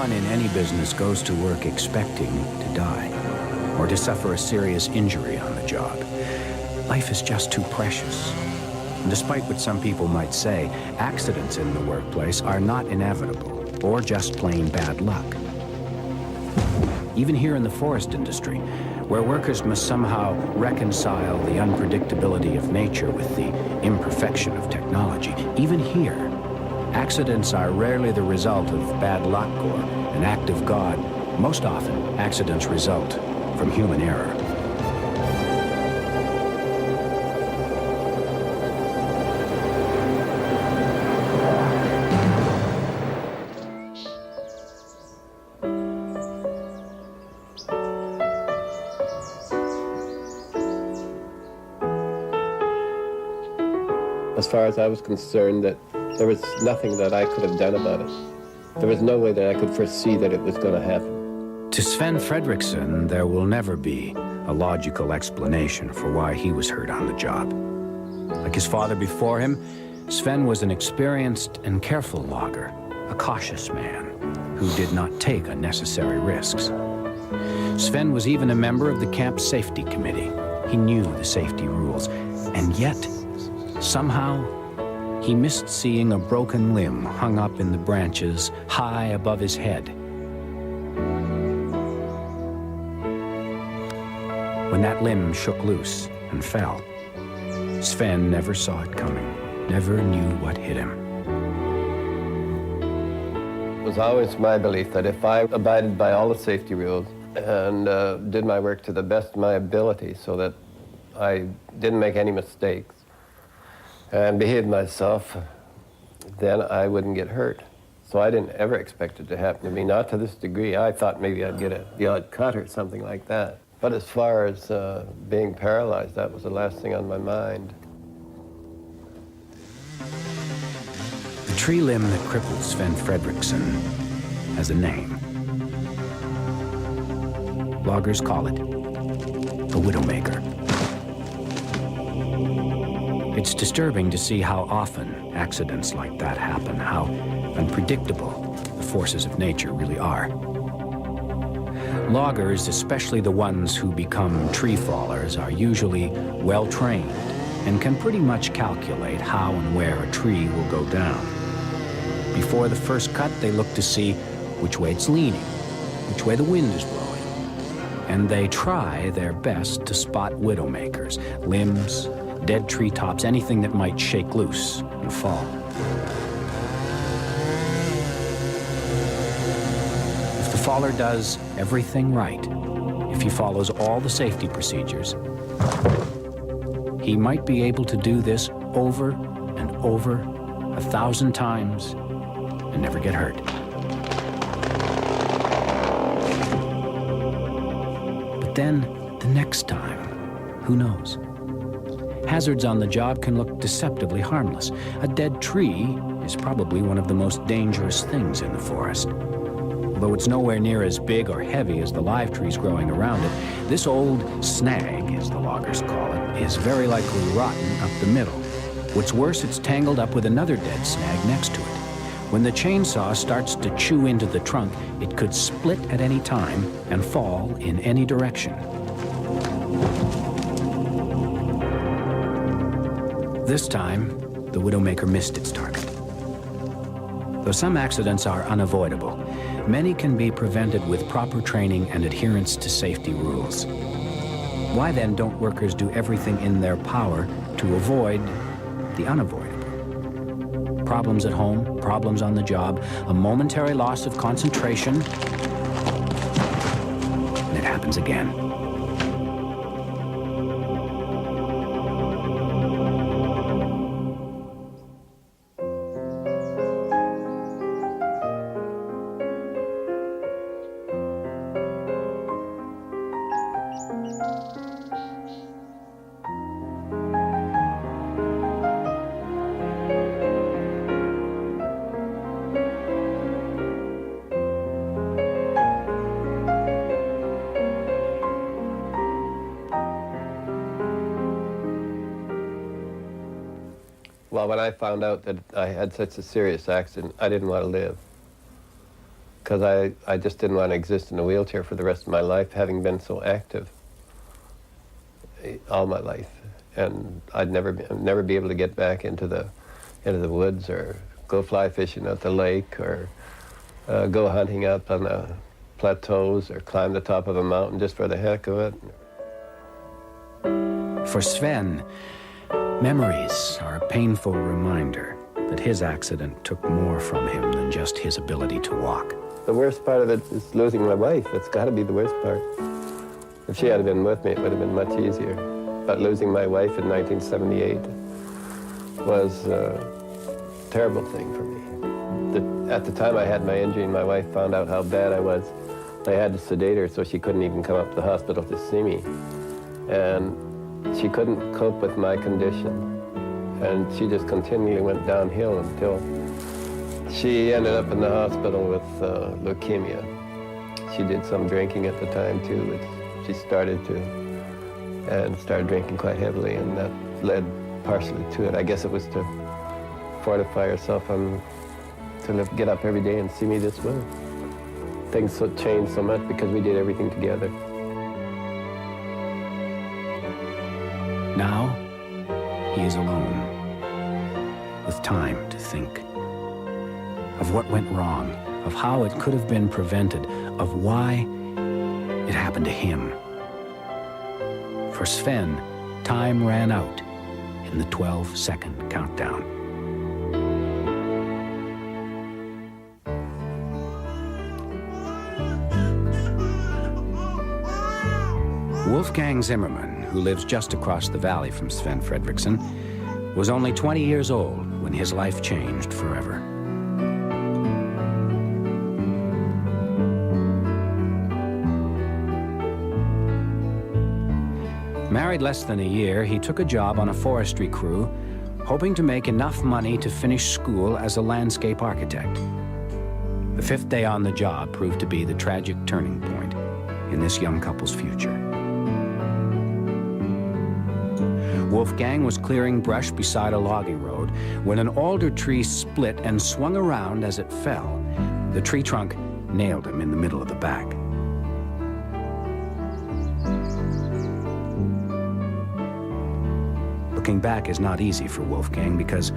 one in any business goes to work expecting to die or to suffer a serious injury on the job. Life is just too precious. And despite what some people might say, accidents in the workplace are not inevitable or just plain bad luck. Even here in the forest industry, where workers must somehow reconcile the unpredictability of nature with the imperfection of technology, even here, accidents are rarely the result of bad luck or an act of God. Most often, accidents result from human error. As far as I was concerned, that there was nothing that I could have done about it. There was no way that I could foresee that it was going to happen. To Sven Fredriksson, there will never be a logical explanation for why he was hurt on the job. Like his father before him, Sven was an experienced and careful logger, a cautious man who did not take unnecessary risks. Sven was even a member of the camp safety committee. He knew the safety rules, and yet, somehow, he missed seeing a broken limb hung up in the branches high above his head. When that limb shook loose and fell, Sven never saw it coming, never knew what hit him. It was always my belief that if I abided by all the safety rules and did my work to the best of my ability so that I didn't make any mistakes and behaved myself, then I wouldn't get hurt. So I didn't ever expect it to happen to me, not to this degree. I thought maybe I'd get the odd cut or something like that. But as far as being paralyzed, that was the last thing on my mind. The tree limb that crippled Sven Fredriksson has a name. Loggers call it a widowmaker. It's disturbing to see how often accidents like that happen, how unpredictable the forces of nature really are. Loggers, especially the ones who become tree fallers, are usually well-trained and can pretty much calculate how and where a tree will go down. Before the first cut, they look to see which way it's leaning, which way the wind is blowing, and they try their best to spot widowmakers, limbs, dead treetops, anything that might shake loose and fall. If the faller does everything right, if he follows all the safety procedures, he might be able to do this over and over 1,000 times and never get hurt. But then, the next time, who knows? Hazards on the job can look deceptively harmless. A dead tree is probably one of the most dangerous things in the forest. Although it's nowhere near as big or heavy as the live trees growing around it, this old snag, as the loggers call it, is very likely rotten up the middle. What's worse, it's tangled up with another dead snag next to it. When the chainsaw starts to chew into the trunk, it could split at any time and fall in any direction. This time, the widowmaker missed its target. Though some accidents are unavoidable, many can be prevented with proper training and adherence to safety rules. Why then don't workers do everything in their power to avoid the unavoidable? Problems at home, problems on the job, a momentary loss of concentration, and it happens again. Well, when I found out that I had such a serious accident, I didn't want to live. because I just didn't want to exist in a wheelchair for the rest of my life, having been so active all my life. And I'd never be able to get back into the woods or go fly fishing at the lake or go hunting up on the plateaus or climb the top of a mountain just for the heck of it. For Sven, memories are a painful reminder that his accident took more from him than just his ability to walk. The worst part of it is losing my wife. It's got to be the worst part. If she had been with me, it would have been much easier. But losing my wife in 1978 was a terrible thing for me. At the time I had my injury and my wife found out how bad I was, I had to sedate her so she couldn't even come up to the hospital to see me. And she couldn't cope with my condition. And she just continually went downhill until she ended up in the hospital with leukemia. She did some drinking at the time too, but she started drinking quite heavily, and that led partially to it. I guess it was to fortify herself to get up every day and see me this way. Things changed so much because we did everything together. Now, he is alone, with time to think. Of what went wrong, of how it could have been prevented, of why it happened to him. For Sven, time ran out in the 12-second countdown. Wolfgang Zimmermann, who lives just across the valley from Sven Fredriksson, was only 20 years old when his life changed forever. Married less than a year, he took a job on a forestry crew, hoping to make enough money to finish school as a landscape architect. The fifth day on the job proved to be the tragic turning point in this young couple's future. Wolfgang was clearing brush beside a logging road when an alder tree split and swung around as it fell. The tree trunk nailed him in the middle of the back. Looking back is not easy for Wolfgang because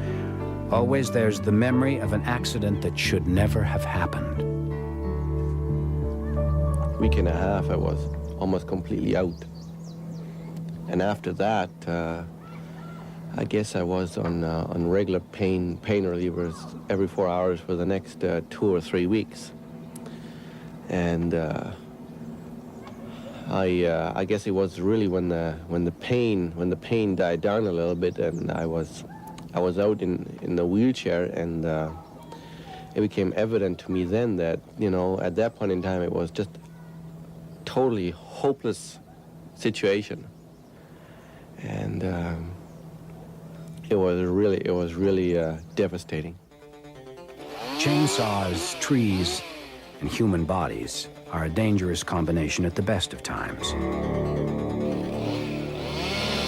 always there's the memory of an accident that should never have happened. Week and a half, I was almost completely out. And after that, I guess I was on regular pain relievers every 4 hours for the next 2 or 3 weeks. And I guess it was really when the pain died down a little bit, and I was out in the wheelchair, and it became evident to me then that, you know, at that point in time it was just totally hopeless situation. And it was really devastating. Chainsaws, trees, and human bodies are a dangerous combination at the best of times.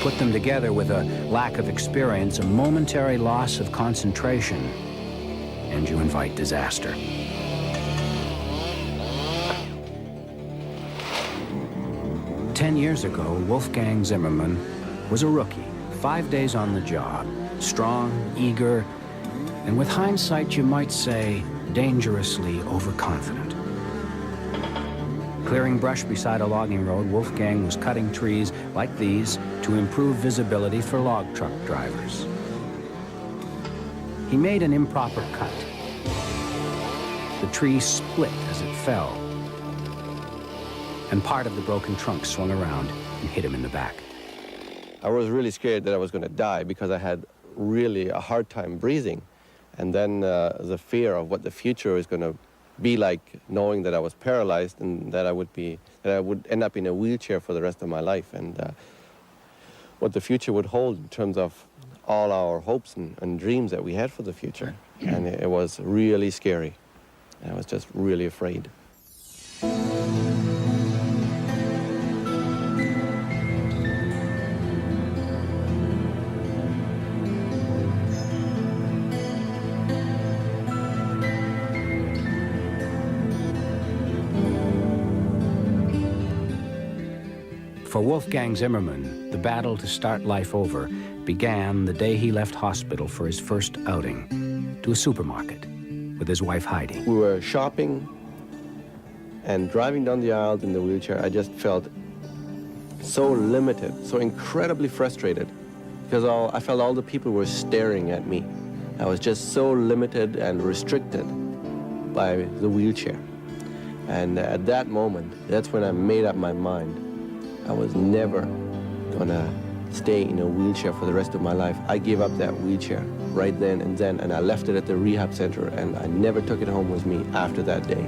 Put them together with a lack of experience, a momentary loss of concentration, and you invite disaster. Ten years ago, Wolfgang Zimmermann was a rookie, 5 days on the job, strong, eager, and with hindsight, you might say, dangerously overconfident. Clearing brush beside a logging road, Wolfgang was cutting trees like these to improve visibility for log truck drivers. He made an improper cut. The tree split as it fell, and part of the broken trunk swung around and hit him in the back. I was really scared that I was going to die because I had really a hard time breathing. And then the fear of what the future is going to be like, knowing that I was paralyzed and that I would end up in a wheelchair for the rest of my life, and what the future would hold in terms of all our hopes and dreams that we had for the future. And it was really scary. And I was just really afraid. For Wolfgang Zimmermann, the battle to start life over began the day he left hospital for his first outing to a supermarket with his wife Heidi. We were shopping and driving down the aisle in the wheelchair. I just felt so limited, so incredibly frustrated, because I felt all the people were staring at me. I was just so limited and restricted by the wheelchair. And at that moment, that's when I made up my mind. I was never gonna stay in a wheelchair for the rest of my life. I gave up that wheelchair right then, and I left it at the rehab center, and I never took it home with me after that day.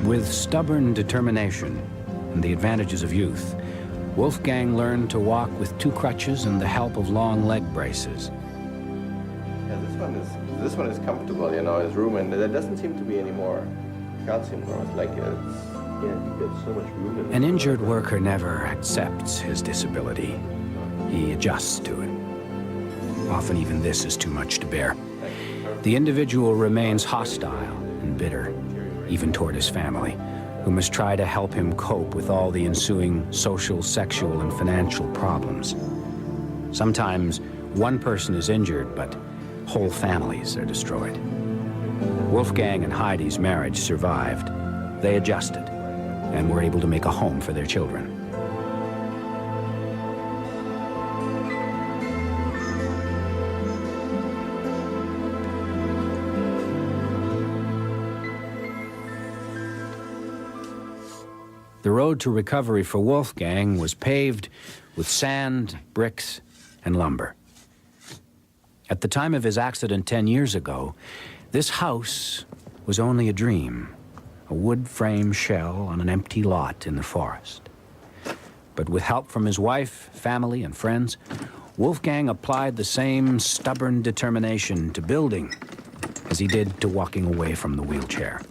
With stubborn determination and the advantages of youth, Wolfgang learned to walk with 2 crutches and the help of long leg braces. Yeah, this one is comfortable, you know, his room, and there doesn't seem to be any more calcium growth. Like you get so much room in it. An injured worker never accepts his disability. He adjusts to it. Often even this is too much to bear. The individual remains hostile and bitter, even toward his family, who must try to help him cope with all the ensuing social, sexual, and financial problems. Sometimes one person is injured, but whole families are destroyed. Wolfgang and Heidi's marriage survived. They adjusted and were able to make a home for their children. The road to recovery for Wolfgang was paved with sand, bricks, and lumber. At the time of his accident 10 years ago, this house was only a dream, a wood frame shell on an empty lot in the forest. But with help from his wife, family, and friends, Wolfgang applied the same stubborn determination to building as he did to walking away from the wheelchair.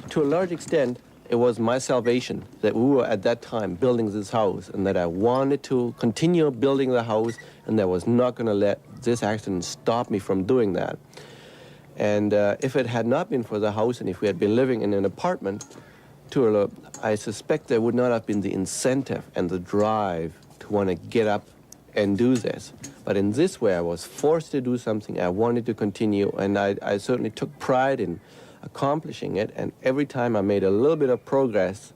To a large extent, it was my salvation that we were at that time building this house, and that I wanted to continue building the house, and that I was not going to let this accident stop me from doing that. And if it had not been for the house, and if we had been living in an apartment, I suspect there would not have been the incentive and the drive to want to get up and do this. But in this way, I was forced to do something. I wanted to continue, and I certainly took pride in accomplishing it, and every time I made a little bit of progress,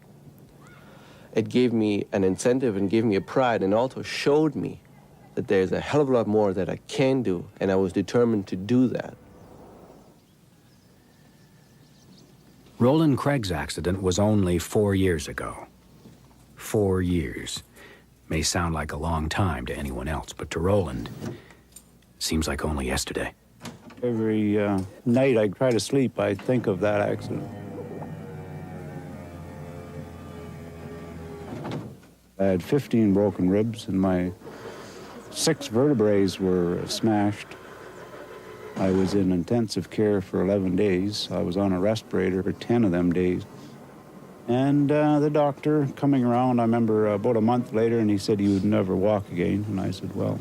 it gave me an incentive and gave me a pride, and also showed me that there's a hell of a lot more that I can do, and I was determined to do that. Roland Craig's accident was only 4 years ago. 4 years. May sound like a long time to anyone else, but to Roland, seems like only yesterday. Every night I try to sleep, I think of that accident. I had 15 broken ribs, and my 6 vertebrae were smashed. I was in intensive care for 11 days. I was on a respirator for 10 of them days. And the doctor coming around, I remember about a month later, and he said he would never walk again. And I said, well,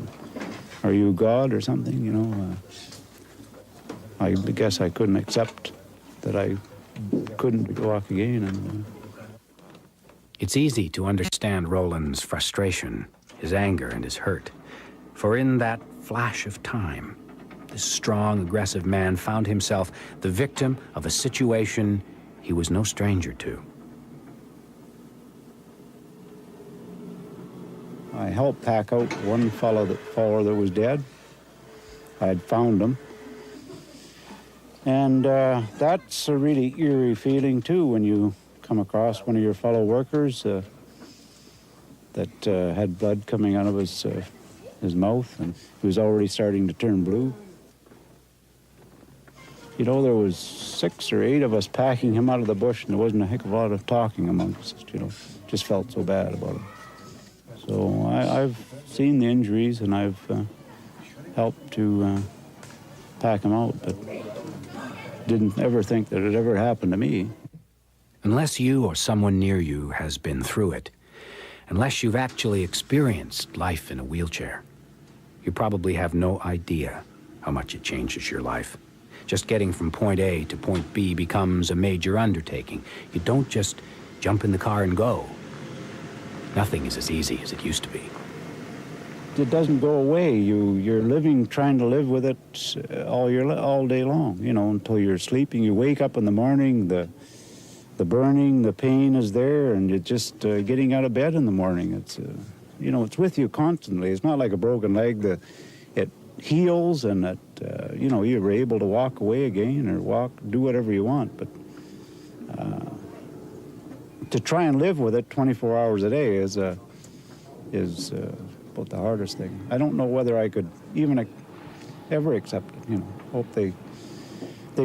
are you God or something, you know? I guess I couldn't accept that I couldn't walk again. And It's easy to understand Roland's frustration, his anger, and his hurt. For in that flash of time, this strong, aggressive man found himself the victim of a situation he was no stranger to. I helped pack out one fellow that was dead. I had found him. And that's a really eerie feeling, too, when you come across one of your fellow workers that had blood coming out of his mouth, and he was already starting to turn blue. You know, there was 6 or 8 of us packing him out of the bush, and there wasn't a heck of a lot of talking amongst us, you know. Just felt so bad about it. So I've seen the injuries, and I've helped to pack him out, but didn't ever think that it ever happened to me. Unless you or someone near you has been through it, unless you've actually experienced life in a wheelchair, you probably have no idea how much it changes your life. Just getting from point A to point B becomes a major undertaking. You don't just jump in the car and go. Nothing is as easy as it used to be. It doesn't go away. You're living, trying to live with it all day long, you know, until you're sleeping. You wake up in the morning, the burning, the pain is there, and you're just getting out of bed in the morning. It's, you know, it's with you constantly. It's not like a broken leg that it heals and that, you know, you're able to walk away again or do whatever you want. But to try and live with it 24 hours a day is about the hardest thing. I don't know whether I could even ever accept it, you know. Hope they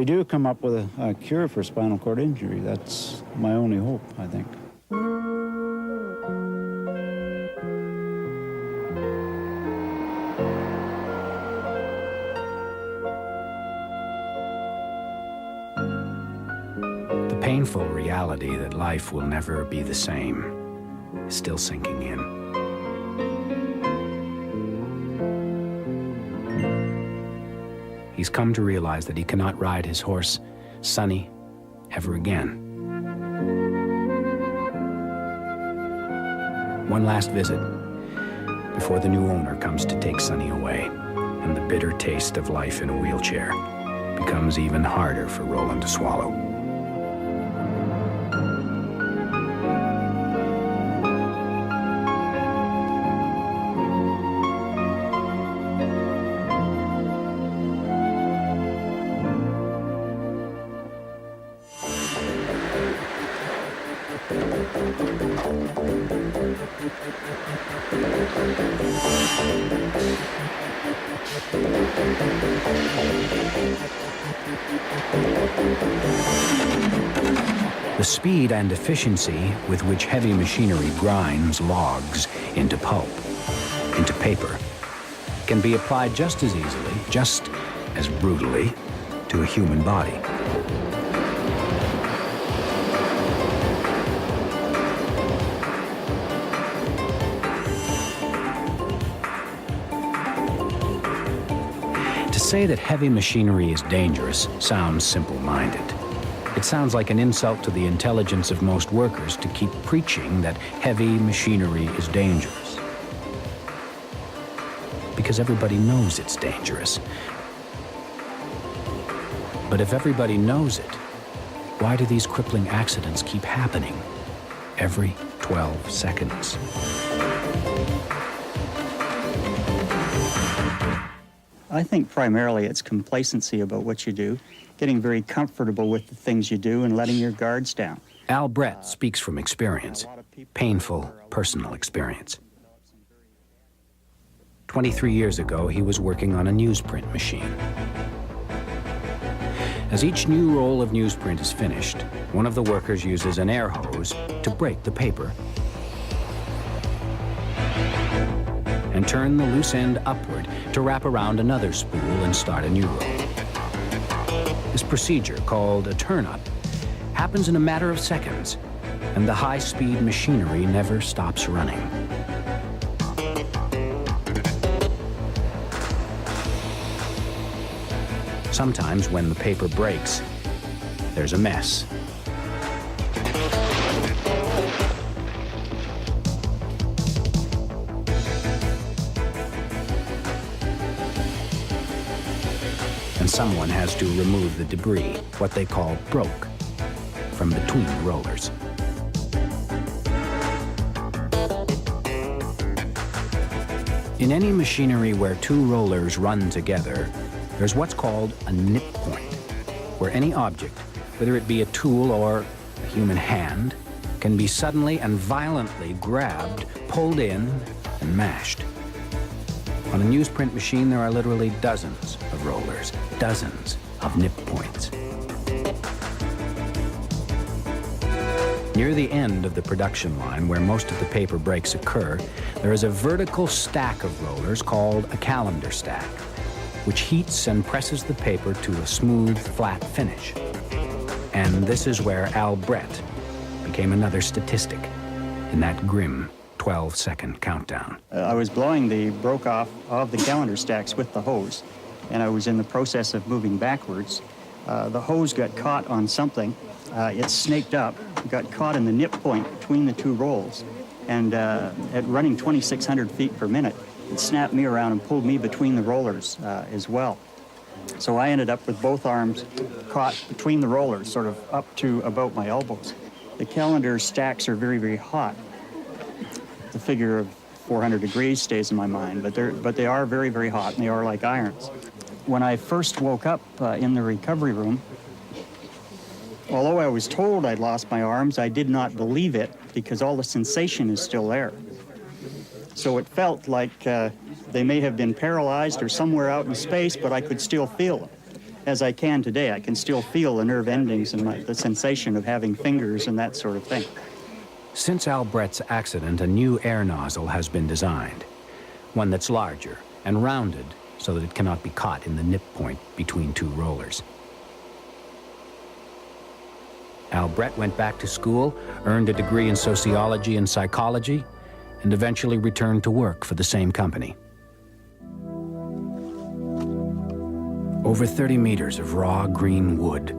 do come up with a cure for spinal cord injury. That's my only hope, I think. The painful reality that life will never be the same is still sinking in. He's come to realize that he cannot ride his horse, Sonny, ever again. One last visit before the new owner comes to take Sonny away, and the bitter taste of life in a wheelchair becomes even harder for Roland to swallow. The speed and efficiency with which heavy machinery grinds logs into pulp, into paper, can be applied just as easily, just as brutally, to a human body. To say that heavy machinery is dangerous sounds simple-minded. It sounds like an insult to the intelligence of most workers to keep preaching that heavy machinery is dangerous. Because everybody knows it's dangerous. But if everybody knows it, why do these crippling accidents keep happening every 12 seconds? I think primarily it's complacency about what you do, getting very comfortable with the things you do and letting your guards down. Al Brett speaks from experience, painful personal experience. 23 years ago, he was working on a newsprint machine. As each new roll of newsprint is finished, one of the workers uses an air hose to break the paper and turn the loose end upward to wrap around another spool and start a new roll. This procedure, called a turn-up, happens in a matter of seconds, and the high-speed machinery never stops running. Sometimes when the paper breaks, there's a mess. And someone has to remove the debris, what they call broke, from between the rollers. In any machinery where two rollers run together, there's what's called a nip point, where any object, whether it be a tool or a human hand, can be suddenly and violently grabbed, pulled in, and mashed. On a newsprint machine, there are literally dozens of rollers, dozens of nip points. Near the end of the production line, where most of the paper breaks occur, there is a vertical stack of rollers called a calendar stack, which heats and presses the paper to a smooth, flat finish. And this is where Al Brett became another statistic in that grim 12-second countdown. I was blowing the broke off of the calendar stacks with the hose, and I was in the process of moving backwards, The hose got caught on something. It snaked up, got caught in the nip point between the two rolls, and at running 2,600 feet per minute, it snapped me around and pulled me between the rollers as well. So I ended up with both arms caught between the rollers, sort of up to about my elbows. The calendar stacks are very, very hot. The figure of 400 degrees stays in my mind, but they are very, very hot, and they are like irons. When I first woke up in the recovery room, although I was told I'd lost my arms, I did not believe it because all the sensation is still there. So it felt like they may have been paralyzed or somewhere out in space, but I could still feel them. As I can today, I can still feel the nerve endings and the sensation of having fingers and that sort of thing. Since Al Brett's accident, a new air nozzle has been designed, one that's larger and rounded so that it cannot be caught in the nip point between two rollers. Al Brett went back to school, earned a degree in sociology and psychology, and eventually returned to work for the same company. Over 30 meters of raw green wood,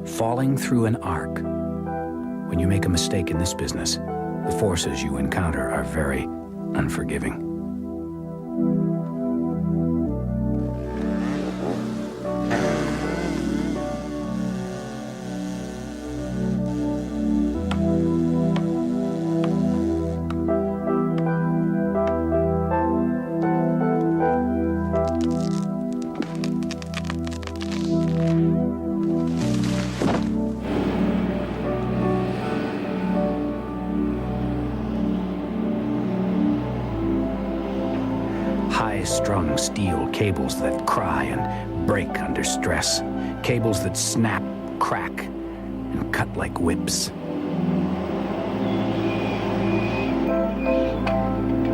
falling through an arc. When you make a mistake in this business, the forces you encounter are very unforgiving. High-strung steel cables that cry and break under stress. Cables that snap, crack, and cut like whips.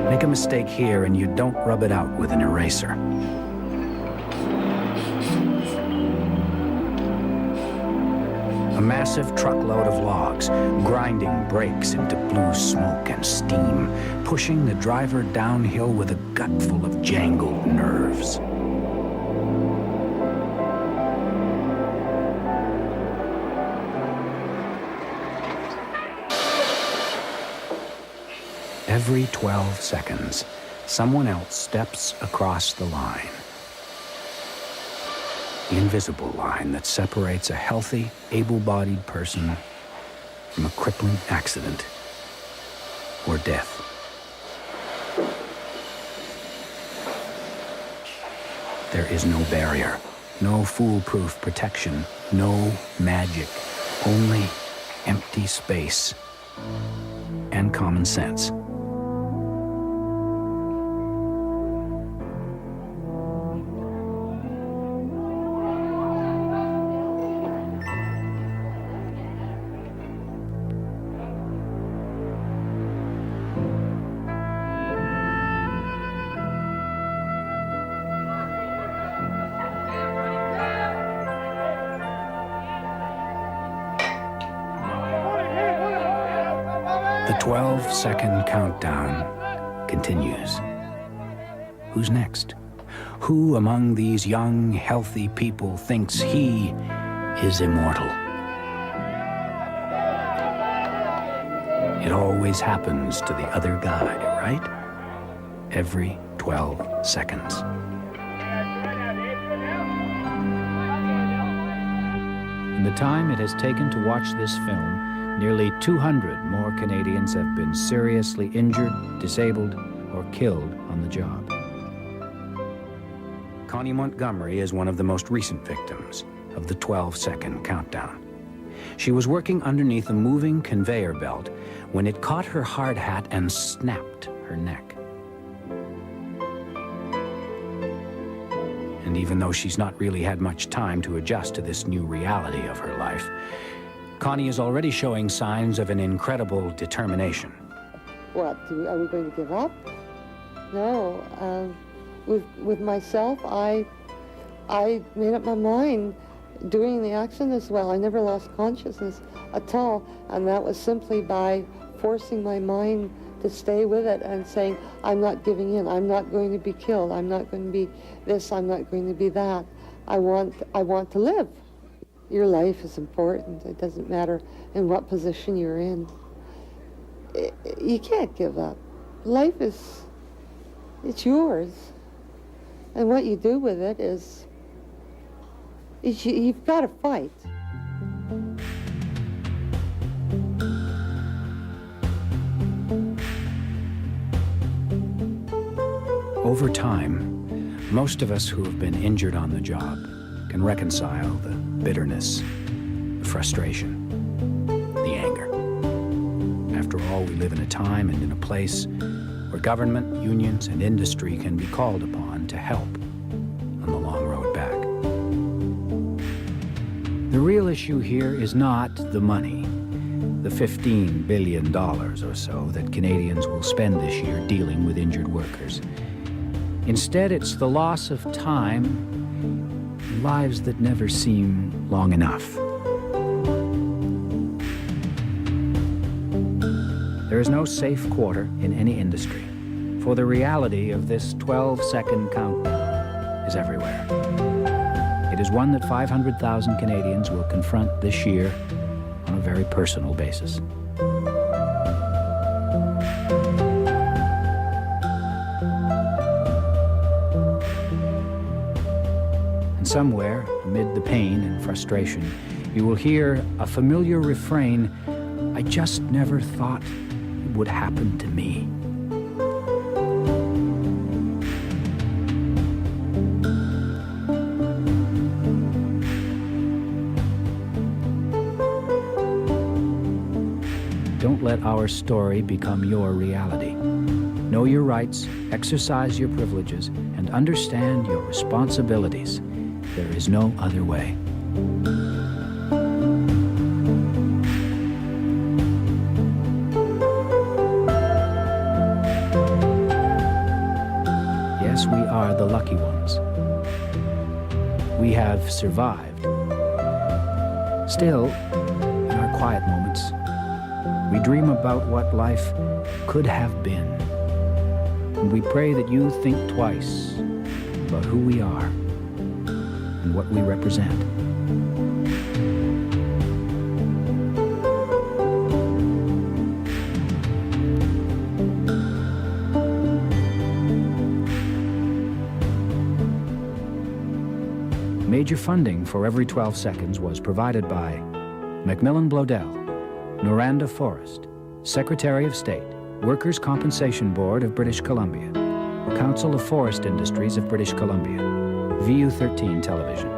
Make a mistake here and you don't rub it out with an eraser. A massive truckload of logs, grinding brakes into blue smoke and steam, pushing the driver downhill with a gut full of jangled nerves. Every 12 seconds, someone else steps across the line. The invisible line that separates a healthy, able-bodied person from a crippling accident or death. There is no barrier, no foolproof protection, no magic, only empty space and common sense. The 12-second countdown continues. Who's next? Who among these young, healthy people thinks he is immortal? It always happens to the other guy, right? Every 12 seconds. In the time it has taken to watch this film, nearly 200 more Canadians have been seriously injured, disabled, or killed on the job. Connie Montgomery is one of the most recent victims of the 12-second countdown. She was working underneath a moving conveyor belt when it caught her hard hat and snapped her neck. And even though she's not really had much time to adjust to this new reality of her life, Connie is already showing signs of an incredible determination. What, are we going to give up? No. With myself, I made up my mind during the accident as well. I never lost consciousness at all, and that was simply by forcing my mind to stay with it and saying, I'm not giving in. I'm not going to be killed. I'm not going to be this. I'm not going to be that. I want to live. Your life is important. It doesn't matter in what position you're in. You can't give up. Life it's yours. And what you do with it is you've got to fight. Over time, most of us who have been injured on the job can reconcile the bitterness, the frustration, the anger. After all, we live in a time and in a place where government, unions, and industry can be called upon to help on the long road back. The real issue here is not the money, the $15 billion or so that Canadians will spend this year dealing with injured workers. Instead, it's the loss of time and lives that never seem long enough. There is no safe quarter in any industry, for the reality of this 12-second countdown is everywhere. It is one that 500,000 Canadians will confront this year on a very personal basis. And somewhere, amid the pain and frustration, you will hear a familiar refrain, "I just never thought it would happen to me." Don't let our story become your reality. Know your rights, exercise your privileges, and understand your responsibilities. There is no other way. Yes, we are the lucky ones. We have survived. Still, in our quiet moments, we dream about what life could have been. And we pray that you think twice about who we are and what we represent. Major funding for Every 12 Seconds was provided by Macmillan Bloedel, Noranda Forrest, Secretary of State, Workers' Compensation Board of British Columbia, Council of Forest Industries of British Columbia, VU13 Television.